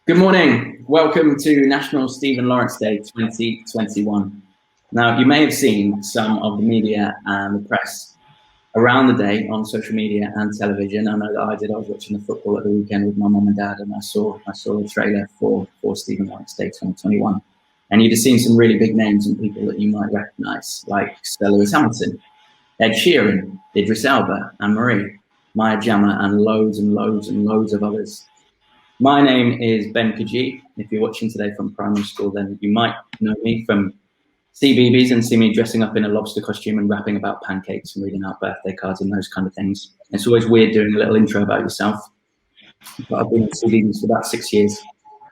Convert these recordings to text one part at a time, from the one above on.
Good morning. Welcome to National Stephen Lawrence Day 2021. Now, you may have seen some of the media and the press around the day on social media and television. I know that I did. I was watching the football at the weekend with my mum and dad, and I saw a trailer for Stephen Lawrence Day 2021. And you'd have seen some really big names and people that you might recognise, like Sir Lewis Hamilton, Ed Sheeran, Idris Elba, Anne-Marie, Maya Jama, and loads and loads and loads of others. My name is Ben Cajee. If you're watching today from primary school, then you might know me from CBeebies and see me dressing up in a lobster costume and rapping about pancakes and reading out birthday cards and those kind of things. It's always weird doing a little intro about yourself, but I've been at CBeebies for about 6 years.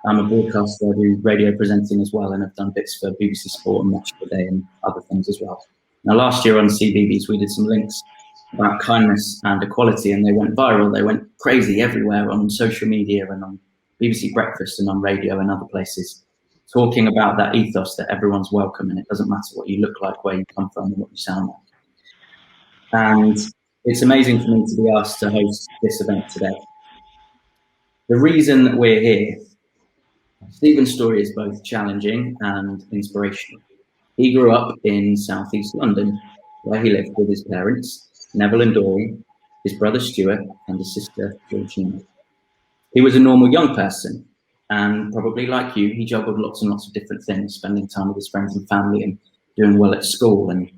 I'm a broadcaster, I do radio presenting as well, and I've done bits for BBC Sport and Match of the Day and other things as well. Now, last year on CBeebies, we did some links about kindness and equality, and they went viral. They went crazy everywhere on social media and on BBC Breakfast and on radio and other places, talking about that ethos that everyone's welcome and it doesn't matter what you look like, where you come from, and what you sound like. And it's amazing for me to be asked to host this event today. The reason that we're here, Stephen's story is both challenging and inspirational. He grew up in southeast London, where he lived with his parents, Neville and Doreen, his brother Stuart, and his sister Doreen. He was a normal young person, and probably like you, he juggled lots and lots of different things, spending time with his friends and family and doing well at school and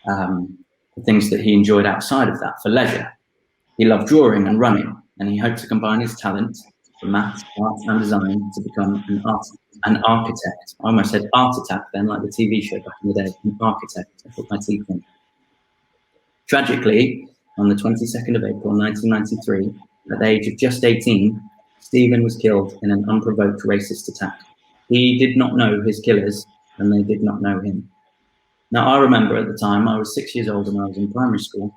the things that he enjoyed outside of that for leisure. He loved drawing and running, and he hoped to combine his talent for maths, art, and design to become an architect. I almost said art attack then, like the TV show back in the day, an architect. I put my teeth in. Tragically, on the 22nd of April 1993, at the age of just 18, Stephen was killed in an unprovoked racist attack. He did not know his killers, and they did not know him. Now, I remember at the time, I was 6 years old and I was in primary school,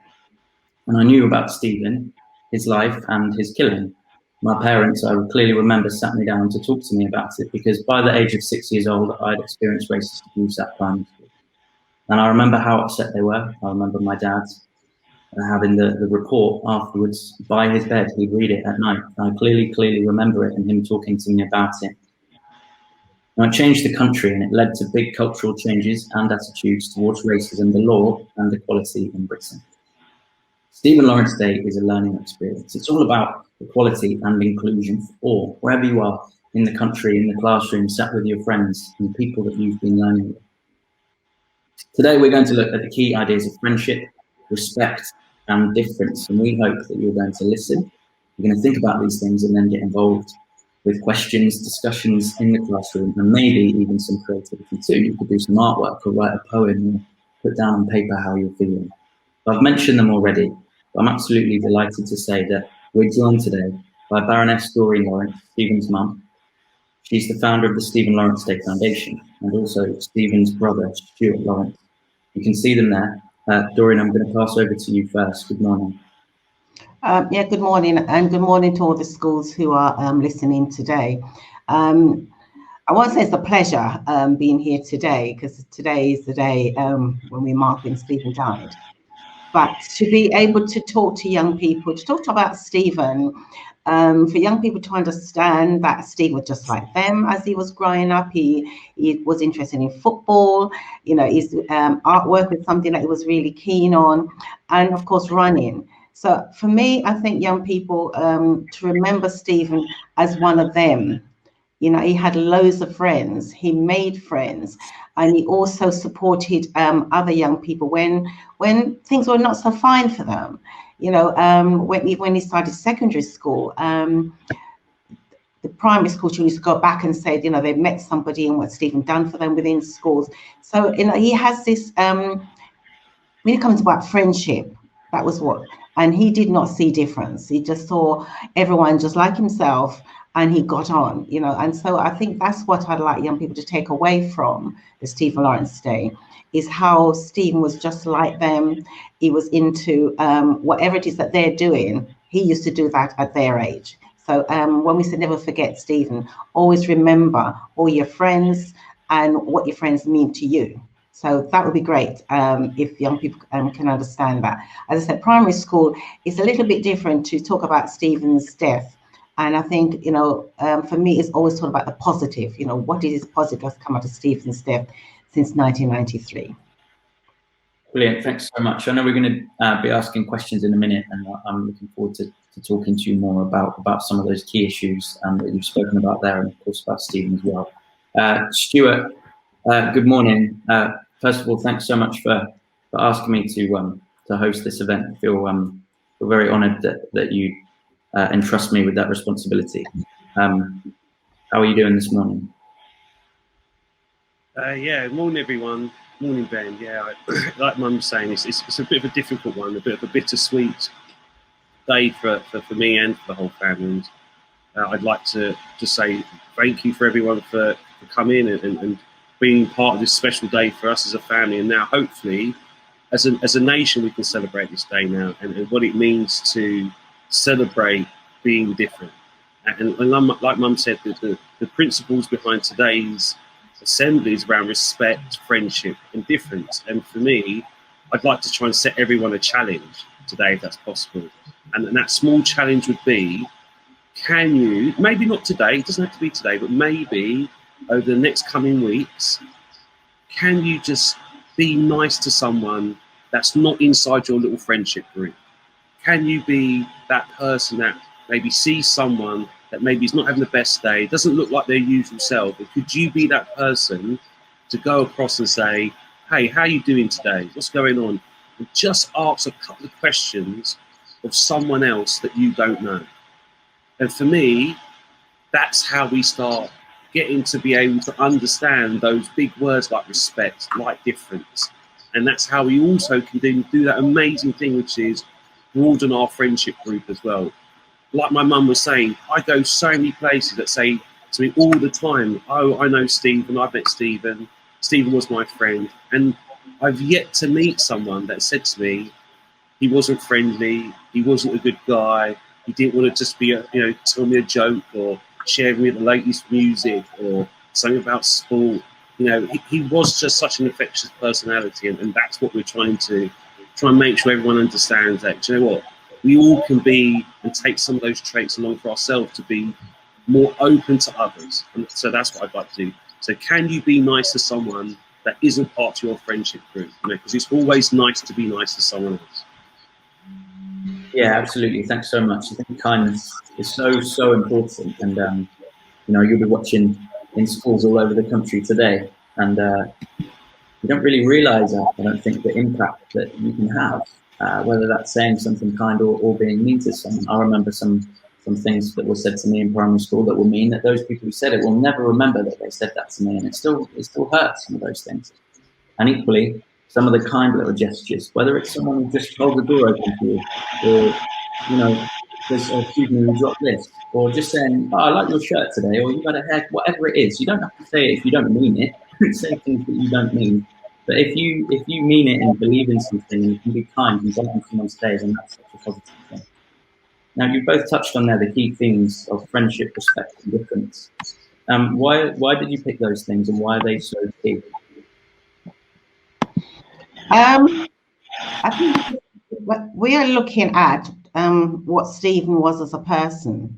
and I knew about Stephen, his life, and his killing. My parents, I clearly remember, sat me down to talk to me about it, because by the age of 6 years old, I'd experienced racist abuse at primary school. And I remember how upset they were. I remember my dad having the report afterwards by his bed. He'd read it at night. I clearly remember it and him talking to me about it. Now, it changed the country, and it led to big cultural changes and attitudes towards racism, the law, and equality in Britain. Stephen Lawrence Day is a learning experience. It's all about equality and inclusion for all, wherever you are in the country, in the classroom, sat with your friends and people that you've been learning with. Today, we're going to look at the key ideas of friendship, respect, and difference, and we hope that you're going to listen, you're going to think about these things, and then get involved with questions, discussions in the classroom, and maybe even some creativity too. You could do some artwork or write a poem or put down on paper how you're feeling. I've mentioned them already, but I'm absolutely delighted to say that we're joined today by Baroness Doreen Lawrence, Stephen's mum. She's the founder of the Stephen Lawrence Day Foundation, and also Stephen's brother, Stuart Lawrence. You can see them there. Doreen, I'm going to pass over to you first. Good morning. Yeah, good morning, and good morning to all the schools who are listening today. I won't say it's a pleasure being here today, because today is the day when we mark when Stephen died. But to be able to talk to young people, to talk about Stephen, for young people to understand that Steve was just like them as he was growing up. He was interested in football, his artwork was something that he was really keen on, and of course running. So for me, I think young people to remember Stephen as one of them. He had loads of friends, he made friends, and he also supported other young people when things were not so fine for them. When he started secondary school, the primary school children used to go back and say, they met somebody and what Stephen done for them within schools. So, he has this, when it comes about friendship, that was what, and he did not see difference. He just saw everyone just like himself, and he got on, and so I think that's what I'd like young people to take away from the Stephen Lawrence Day, is how Stephen was just like them. He was into whatever it is that they're doing. He used to do that at their age. So when we say never forget Stephen, always remember all your friends and what your friends mean to you. So that would be great if young people can understand that. As I said, primary school is a little bit different to talk about Stephen's death. And I think, for me, it's always talk about the positive. What is positive that's come out of Stephen's death since 1993. Brilliant, thanks so much. I know we're going to be asking questions in a minute, and I'm looking forward to talking to you more about some of those key issues that you've spoken about there, and of course about Stephen as well. Stuart, good morning. First of all, thanks so much for asking me to host this event. I feel very honoured that you entrust me with that responsibility. How are you doing this morning? Yeah, morning everyone. Morning Ben. Yeah, like Mum was saying, it's a bit of a difficult one, a bit of a bittersweet day for me and for the whole family. And I'd like to just say thank you for everyone for coming and being part of this special day for us as a family. And now hopefully as a nation we can celebrate this day now and what it means to celebrate being different. And like Mum said, the principles behind today's assemblies around respect, friendship and difference. And for me, I'd like to try and set everyone a challenge today if that's possible. And that small challenge would be, can you, maybe not today, it doesn't have to be today, but maybe over the next coming weeks, can you just be nice to someone that's not inside your little friendship group? Can you be that person that maybe sees someone that maybe is not having the best day, doesn't look like their usual self, but could you be that person to go across and say, hey, how are you doing today? What's going on? And just ask a couple of questions of someone else that you don't know. And for me, that's how we start getting to be able to understand those big words like respect, like difference. And that's how we also can do that amazing thing, which is broaden our friendship group as well. Like my mum was saying, I go so many places that say to me all the time, oh, I know Stephen, I've met Stephen, Stephen was my friend. And I've yet to meet someone that said to me, he wasn't friendly, he wasn't a good guy, he didn't want to just be, tell me a joke or share with me the latest music or something about sport. He was just such an infectious personality, and that's what we're trying to make sure everyone understands that, do you know what? We all can be and take some of those traits along for ourselves to be more open to others. And so that's what I'd like to do. So can you be nice to someone that isn't part of your friendship group? Because it's always nice to be nice to someone else. Yeah, absolutely. Thanks so much. I think kindness is so important. And, you'll be watching in schools all over the country today. And you don't really realise, I don't think, the impact that you can have. Whether that's saying something kind or being mean to someone. I remember some things that were said to me in primary school that were mean, that those people who said it will never remember that they said that to me, and it still hurts, some of those things. And equally, some of the kind little gestures, whether it's someone who just holds the door open to you, or just, excuse me, we dropped this, or just saying, oh, I like your shirt today, or you got a hair, whatever it is. You don't have to say it if you don't mean it. Say things that you don't mean. But if you mean it and believe in something and you can be kind and brighten someone's days, and that's such a positive thing. Now, you both touched on there the key things of friendship, respect, and difference. Why did you pick those things, and why are they so key? I think we are looking at what Stephen was as a person,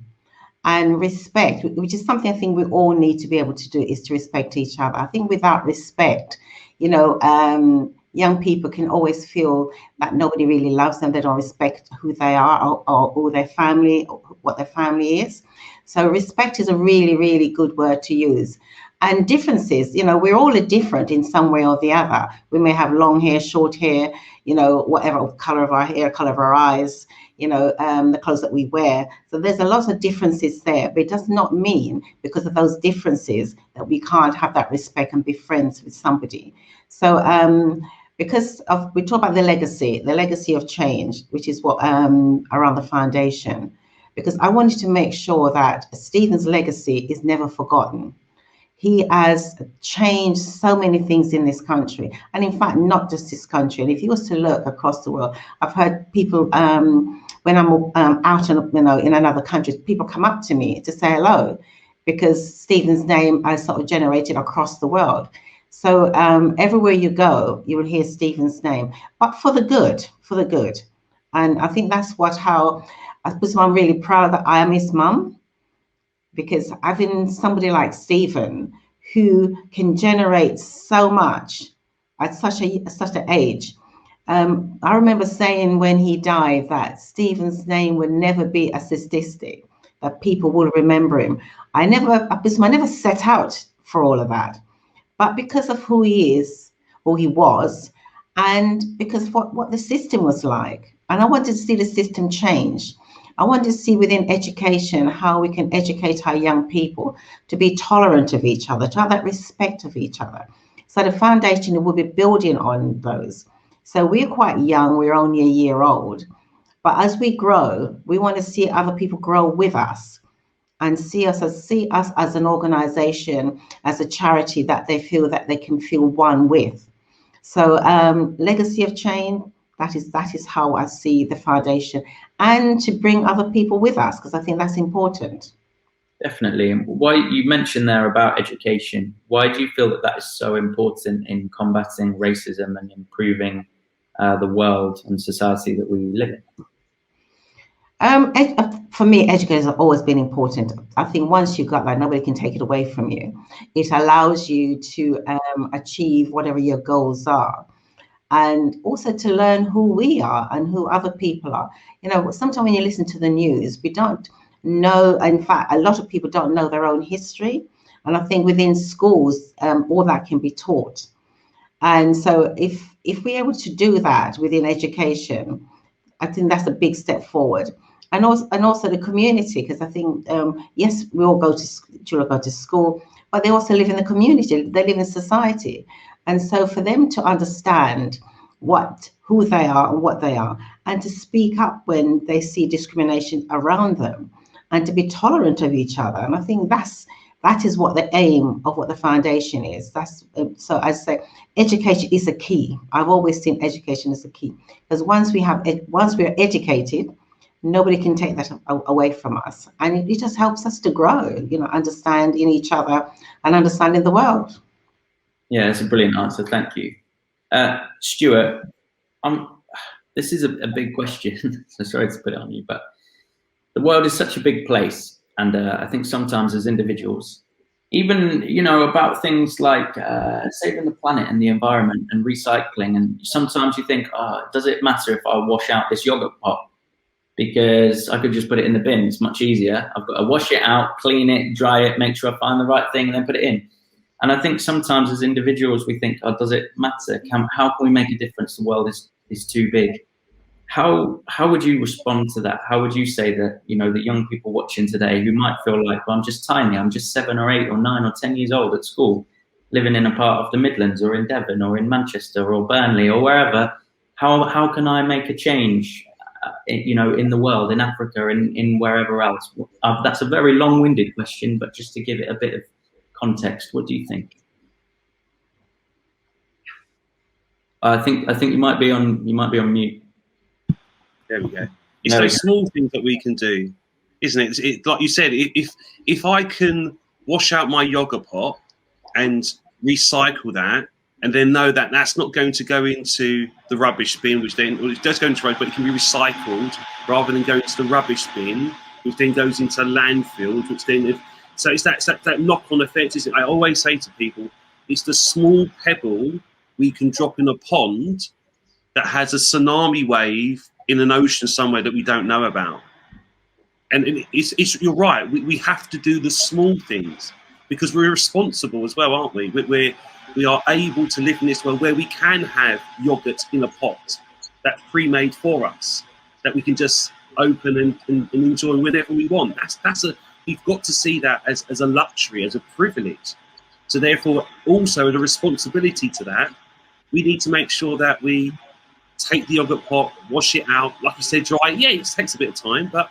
and respect, which is something I think we all need to be able to do, is to respect each other. I think without respect, young people can always feel that nobody really loves them. They don't respect who they are or their family, or what their family is. So respect is a really, really good word to use. And differences, we're all different in some way or the other. We may have long hair, short hair, whatever color of our hair, color of our eyes, the clothes that we wear. So there's a lot of differences there, but it does not mean because of those differences that we can't have that respect and be friends with somebody. So because we talk about the legacy of change, which is what around the foundation, because I wanted to make sure that Stephen's legacy is never forgotten. He has changed so many things in this country, and in fact, not just this country. And if you was to look across the world, I've heard people when I'm out and in another country, people come up to me to say hello, because Stephen's name is sort of generated across the world. So everywhere you go, you will hear Stephen's name, but for the good, And I think that's how I suppose I'm really proud that I am his mum. because having somebody like Stephen who can generate so much at such an age. I remember saying when he died that Stephen's name would never be a statistic, that people will remember him. I never set out for all of that, but because of who he is, or he was, and because of what the system was like. And I wanted to see the system change. I wanted to see within education how we can educate our young people to be tolerant of each other, to have that respect of each other. So the foundation will be building on those. So we're quite young, we're only a year old, but as we grow, we want to see other people grow with us and see us as an organization, as a charity that they feel that they can feel one with. So legacy of change, that is how I see the foundation, and to bring other people with us, because I think that's important. Definitely. And why you mentioned there about education, why do you feel that that is so important in combating racism and improving the world and society that we live in? For me, educators have always been important. I think once you've got that, nobody can take it away from you. It allows you to achieve whatever your goals are, and also to learn who we are and who other people are. You know, sometimes when you listen to the news, we don't know. In fact, a lot of people don't know their own history, and I think within schools, all that can be taught. And so, if we're able to do that within education, I think that's a big step forward. And also the community, because I think yes, we all children go to school, but they also live in the community. They live in society, and so for them to understand who they are and what they are, and to speak up when they see discrimination around them, and to be tolerant of each other. And I think that is what the aim of what the foundation is. So I say education is a key. I've always seen education as a key, because once we're educated, nobody can take that away from us, and it just helps us to grow. You know, understanding each other and understanding the world. Yeah, that's a brilliant answer. Thank you, Stuart. This is a big question, so sorry to put it on you, but the world is such a big place, and I think sometimes as individuals, even about things like saving the planet and the environment and recycling, and sometimes you think, does it matter if I wash out this yogurt pot? Because I could just put it in the bin. It's much easier. I've got to wash it out, clean it, dry it, make sure I find the right thing, and then put it in. And I think sometimes as individuals, we think, does it matter? How can we make a difference? The world is too big. How would you respond to that? How would you say that, the young people watching today who might feel like, well, I'm just tiny, I'm just 7 or 8 or 9 or 10 years old at school, living in a part of the Midlands or in Devon or in Manchester or Burnley or wherever, how can I make a change? In the world, in Africa, in wherever else? That's a very long-winded question, but just to give it a bit of context, what do you think? I think you might be on mute. There we go. It's those small things that we can do, isn't it? Like you said, if I can wash out my yogurt pot and recycle that, and then know that that's not going to go into the rubbish bin, which then, well, it does go into rubbish, but it can be recycled rather than going to the rubbish bin, which then goes into landfills, which then, so it's that knock-on effect, isn't it? I always say to people, it's the small pebble we can drop in a pond that has a tsunami wave in an ocean somewhere that we don't know about. And you're right, we have to do the small things, because we're responsible as well, aren't we? We are able to live in this world where we can have yogurt in a pot that's pre-made for us, that we can just open and enjoy whenever we want. We've got to see that as a luxury, as a privilege. So therefore, also the responsibility to that, we need to make sure that we take the yogurt pot, wash it out, like you said, dry. Yeah, it takes a bit of time, but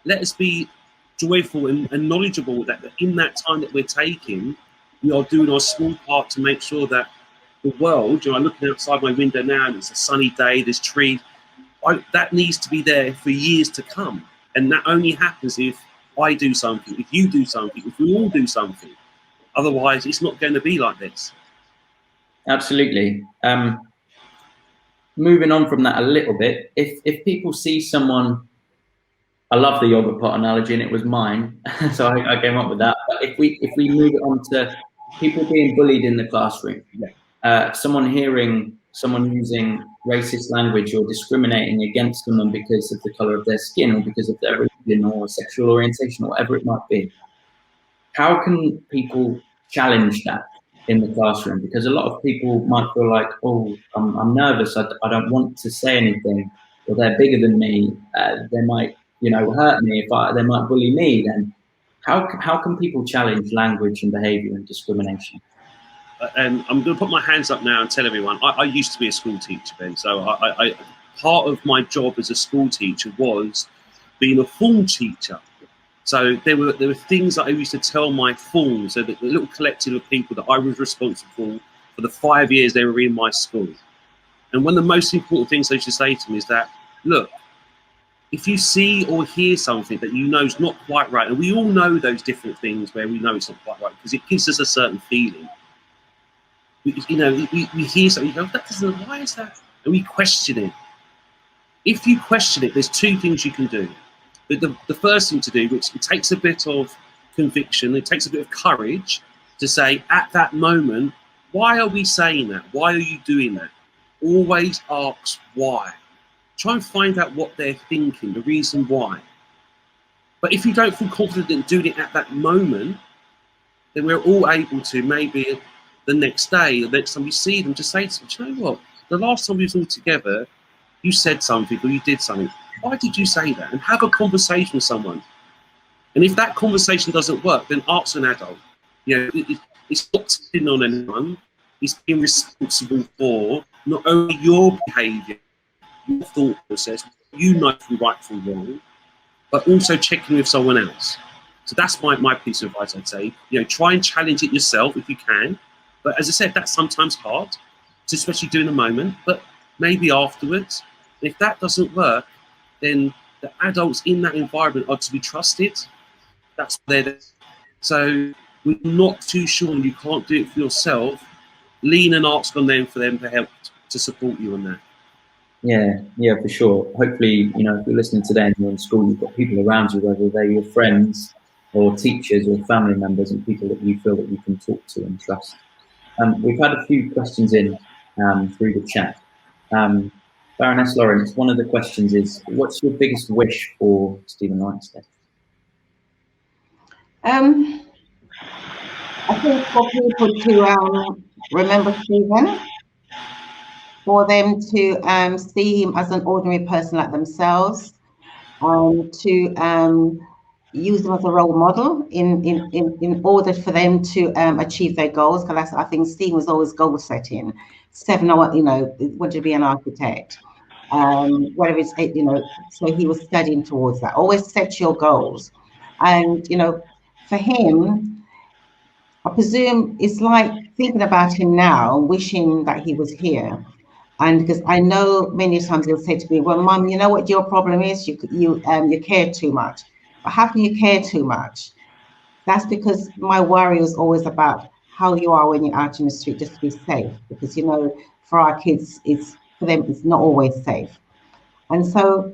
let us be joyful and knowledgeable that in that time that we're taking, we are doing our small part to make sure that the world, I'm looking outside my window now and it's a sunny day, there's trees, that needs to be there for years to come. And that only happens if I do something, if you do something, if we all do something. Otherwise, it's not going to be like this. Absolutely. Moving on from that a little bit, if people see someone I love the yogurt pot analogy, and it was mine, so I came up with that. But if we move it on to people being bullied in the classroom, someone hearing someone using racist language or discriminating against someone because of the color of their skin or because of their religion or sexual orientation or whatever it might be, how can people challenge that in the classroom? Because a lot of people might feel like, oh, I'm nervous, I don't want to say anything, or they're bigger than me, they might, hurt me, they might bully me. Then how can people challenge language and behaviour and discrimination? And I'm going to put my hands up now and tell everyone, I used to be a school teacher, Ben. So I part of my job as a school teacher was being a form teacher. So there were things that I used to tell my forms, so that the little collective of people that I was responsible for the 5 years they were in my school. And one of the most important things they should say to me is that, look, if you see or hear something that you know is not quite right, and we all know those different things where we know it's not quite right because it gives us a certain feeling. We hear something, you go, that doesn't, why is that? And we question it. If you question it, there's two things you can do. But the first thing to do, which it takes a bit of conviction, it takes a bit of courage to say at that moment, why are we saying that? Why are you doing that? Always ask why. Try and find out what they're thinking, the reason why. But if you don't feel confident in doing it at that moment, then we're all able to maybe the next day, or the next time you see them, just say to them, do you know what? The last time we was all together, you said something or you did something. Why did you say that? And have a conversation with someone. And if that conversation doesn't work, then ask an adult. It's not sitting on anyone. It's being responsible for not only your behaviour, your thought process, you know from right from wrong, but also checking with someone else. So that's my piece of advice, I'd say. Try and challenge it yourself if you can. But as I said, that's sometimes hard, especially during the moment, but maybe afterwards. If that doesn't work, then the adults in that environment are to be trusted. That's there. So we're not too sure and you can't do it for yourself, lean and ask on them for them to help to support you on that. Yeah, for sure. Hopefully, if you're listening today and you're in school, you've got people around you, whether they're your friends or teachers or family members, and people that you feel that you can talk to and trust. We've had a few questions in through the chat. Baroness Lawrence, one of the questions is, what's your biggest wish for Stephen Lawrence Day? I think for people to remember Stephen, for them to see him as an ordinary person like themselves, to use them as a role model in order for them to achieve their goals. Because I think Stephen was always goal setting. 7, wanted to be an architect. Whatever it's, so he was studying towards that. Always set your goals. And, for him, I presume it's like thinking about him now, wishing that he was here. And because I know many times he'll say to me, well, Mum, you know what your problem is? You care too much. But how can you care too much? That's because my worry is always about how you are when you're out in the street, just to be safe. Because, for our kids, for them, it's not always safe. And so,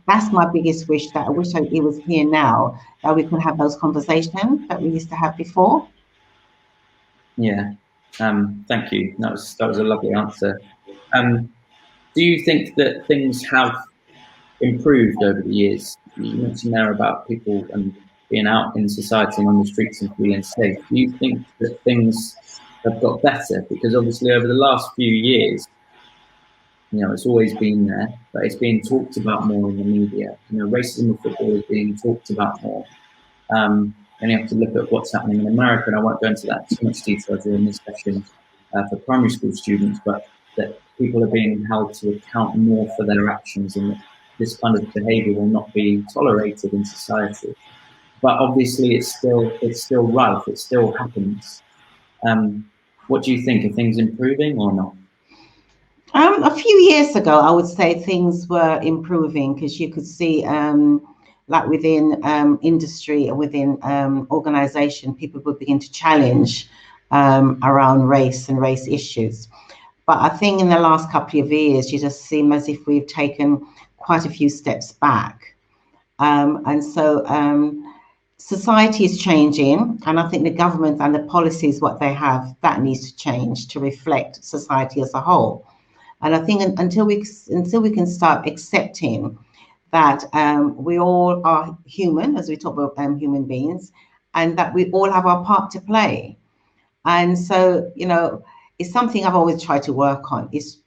that's my biggest wish, that I wish he was here now, that we could have those conversations that we used to have before. Yeah, thank you. That was a lovely answer. Do you think that things have improved over the years? You mentioned there about people and being out in society and on the streets and feeling safe. Do you think that things have got better? Because obviously over the last few years, it's always been there, but it's being talked about more in the media. Racism in football is being talked about more. And you have to look at what's happening in America, and I won't go into that too much detail during this session for primary school students, but that people are being held to account more for their actions, and that this kind of behaviour will not be tolerated in society. But obviously, it's still rife. It still happens. What do you think? Are things improving or not? A few years ago, I would say things were improving, because you could see, like within industry and within organisation, people would begin to challenge around race and race issues. But I think in the last couple of years, you just seem as if we've taken quite a few steps back. And so society is changing, and I think the government and the policies, what they have, that needs to change to reflect society as a whole. And I think until we can start accepting that we all are human, as we talk about human beings, and that we all have our part to play. And so, you know, it's something I've always tried to work on, is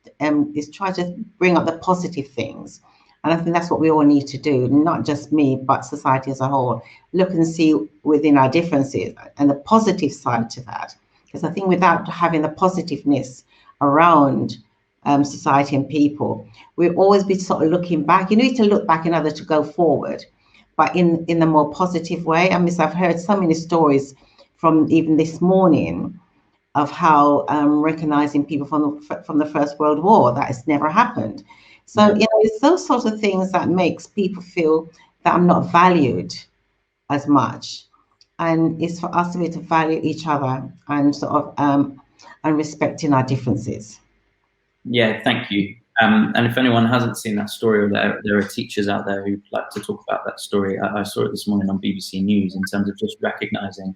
try to bring up the positive things. And I think that's what we all need to do, not just me, but society as a whole. Look and see within our differences and the positive side to that. Because I think without having the positiveness around society and people, we'll always be sort of looking back. You need to look back in order to go forward, but in a more positive way. I mean, I've heard so many stories from even this morning of how recognizing people from the First World War, that has never happened. So, you know, it's those sorts of things that makes people feel that I'm not valued as much. And it's for us to be to value each other and sort of and respecting our differences. Yeah, thank you. And if anyone hasn't seen that story, or there are teachers out there who'd like to talk about that story, I saw it this morning on BBC News in terms of just recognising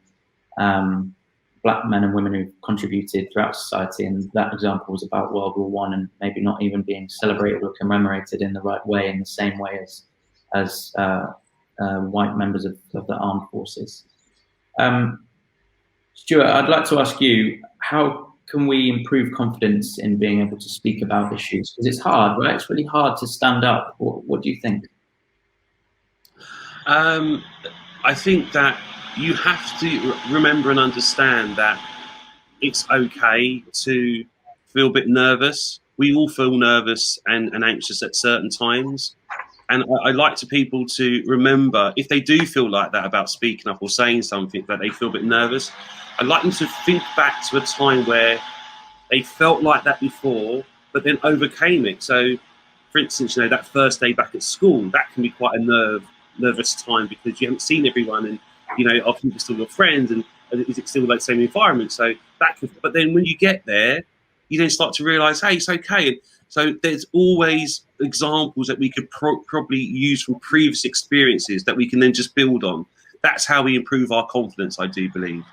Black men and women who've contributed throughout society. And that example was about World War I, and maybe not even being celebrated or commemorated in the right way, in the same way as white members of the armed forces. Stuart, I'd like to ask you, how can we improve confidence in being able to speak about issues? Because it's hard, right? It's really hard to stand up. What do you think? I think that you have to remember and understand that it's okay to feel a bit nervous. We all feel nervous and anxious at certain times. And I like to people to remember, if they do feel like that about speaking up or saying something, that they feel a bit nervous, I'd like them to think back to a time where they felt like that before, but then overcame it. So, for instance, you know, that first day back at school, that can be quite a nervous time because you haven't seen everyone, and you know, often you're still your friends, and is it still like the same environment? So that could, but then when you get there, you then start to realise, hey, it's okay. And so there's always examples that we could probably use from previous experiences that we can then just build on. That's how we improve our confidence, I do believe.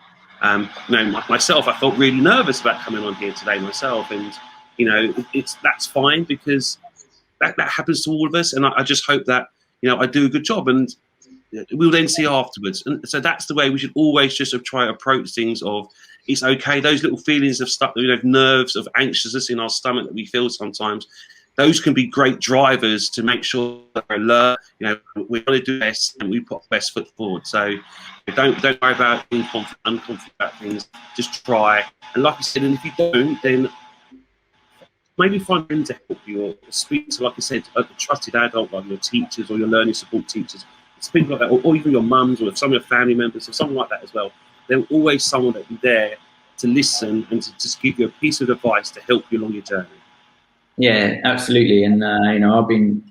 You know, myself, I felt really nervous about coming on here today myself, and you know, that's fine because that happens to all of us, and I just hope that, you know, I do a good job, and we'll then see afterwards. And so that's the way we should always just try to approach things. Of it's okay, those little feelings of stuff, you know, nerves, of anxiousness in our stomach that we feel sometimes, those can be great drivers to make sure that we're alert. You know, we want to do best and we put our best foot forward. So don't worry about being unconfident about things. Just try. And like I said, and if you don't, then maybe find a friend to help you, or speak to, like I said, a trusted adult like your teachers or your learning support teachers. Speak like that, or even your mums or some of your family members or something like that as well. There's always someone that will be there to listen and to just give you a piece of advice to help you along your journey. Yeah, absolutely. And you know, I've been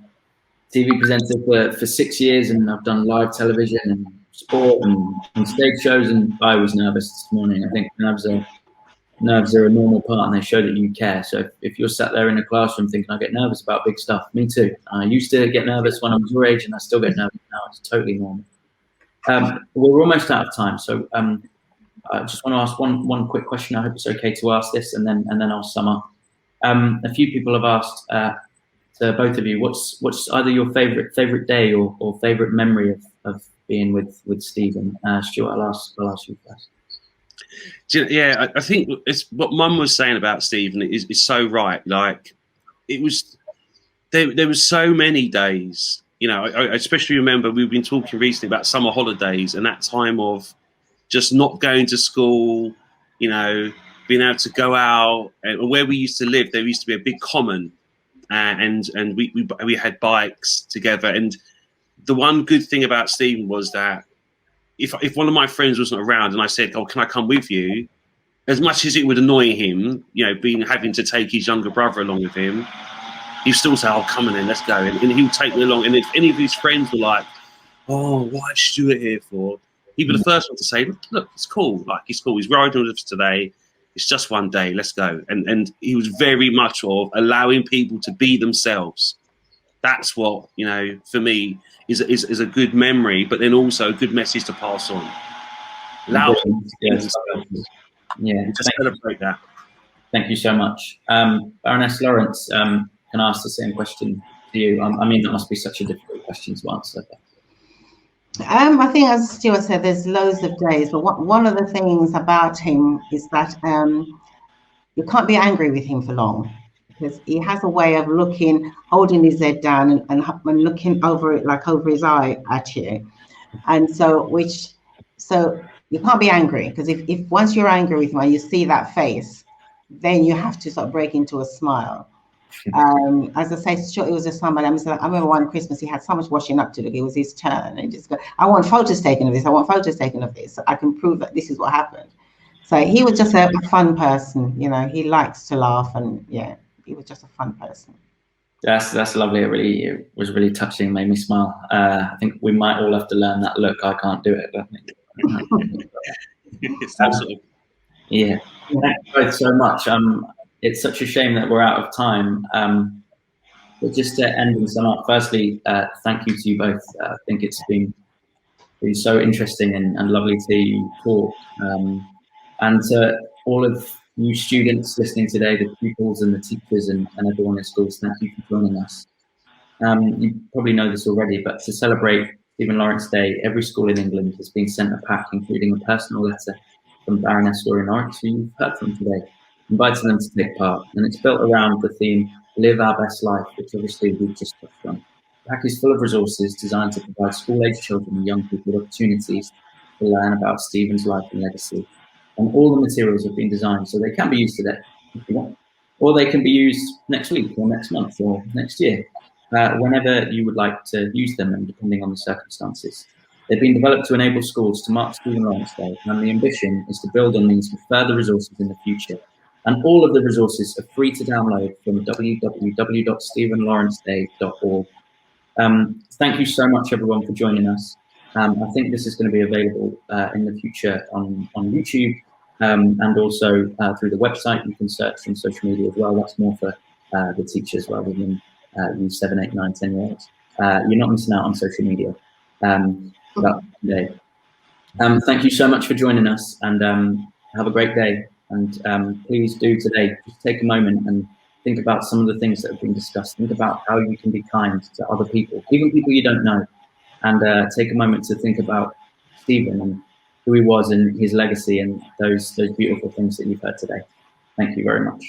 TV presenter for 6 years, and I've done live television and sport and stage shows, and I was nervous this morning. I think nerves are a normal part, and they show that you care. So if you're sat there in a classroom thinking, I get nervous about big stuff, me too. I used to get nervous when I was your age, and I still get nervous now. It's totally normal. We're almost out of time, so I just want to ask one quick question. I hope it's okay to ask this, and then I'll sum up. A few people have asked to both of you, what's either your favorite day or favorite memory of being with Stephen? Stuart, I'll ask you first. Yeah, I think it's what Mum was saying about Stephen is so right. Like, it was there was so many days. You know, I especially remember we've been talking recently about summer holidays and that time of just not going to school. You know, being able to go out, and where we used to live, there used to be a big common, and we had bikes together. And the one good thing about Stephen was that if one of my friends wasn't around and I said, "Oh, can I come with you?" as much as it would annoy him, you know, having to take his younger brother along with him, he'd still say, "Oh, come on in, let's go," and he would take me along. And if any of his friends were like, "Oh, why is Stuart here for?" he'd be the first one to say, "Look, it's cool. Like, it's cool. He's riding with us today. It's just one day. Let's go." And he was very much of allowing people to be themselves. That's what, you know, for me is a good memory, but then also a good message to pass on. Allow Yes. Yeah, just celebrate that. Thank you so much. Baroness Lawrence, can I ask the same question to you? I mean, that must be such a difficult question to answer. I think, as Stuart said, there's loads of days, but one of the things about him is that you can't be angry with him for long, because he has a way of holding his head down and looking over it, like over his eye at you. And so you can't be angry, because if once you're angry with him and you see that face, then you have to sort of break into a smile. As I say, Stuart, it was just somebody. I remember one Christmas he had so much washing up to do. It was his turn, and he just go, "I want photos taken of this. I want photos taken of this. So I can prove that this is what happened." So he was just a fun person, you know. He likes to laugh, and yeah, he was just a fun person. That's lovely. It was really touching. Made me smile. I think we might all have to learn that look. I can't do it. But Absolutely. Yeah. Thank you both so much. It's such a shame that we're out of time. But just to end and sum up, firstly, thank you to you both. I think it's been so interesting and lovely to talk. And to all of you students listening today, the pupils and the teachers and everyone in schools, thank you for joining us. You probably know this already, but to celebrate Stephen Lawrence Day, every school in England has been sent a pack including a personal letter from Baroness Doreen, who you've heard from today, inviting them to take part. And it's built around the theme, Live Our Best Life, which obviously we've just touched on. The pack is full of resources designed to provide school-age children and young people with opportunities to learn about Stephen's life and legacy. And all the materials have been designed so they can be used today, if you want, or they can be used next week or next month or next year, whenever you would like to use them and depending on the circumstances. They've been developed to enable schools to mark Stephen Lawrence Day, and the ambition is to build on these with further resources in the future. And all of the resources are free to download from www.stephenlawrenceday.org. Thank you so much, everyone, for joining us. I think this is going to be available in the future on YouTube and also through the website. You can search on social media as well. That's more for the teachers rather than you 7, 8, 9, 10-year-olds. You're not missing out on social media. Thank you so much for joining us, and have a great day. And please do today, just take a moment and think about some of the things that have been discussed. Think about how you can be kind to other people, even people you don't know. And take a moment to think about Stephen and who he was and his legacy and those beautiful things that you've heard today. Thank you very much.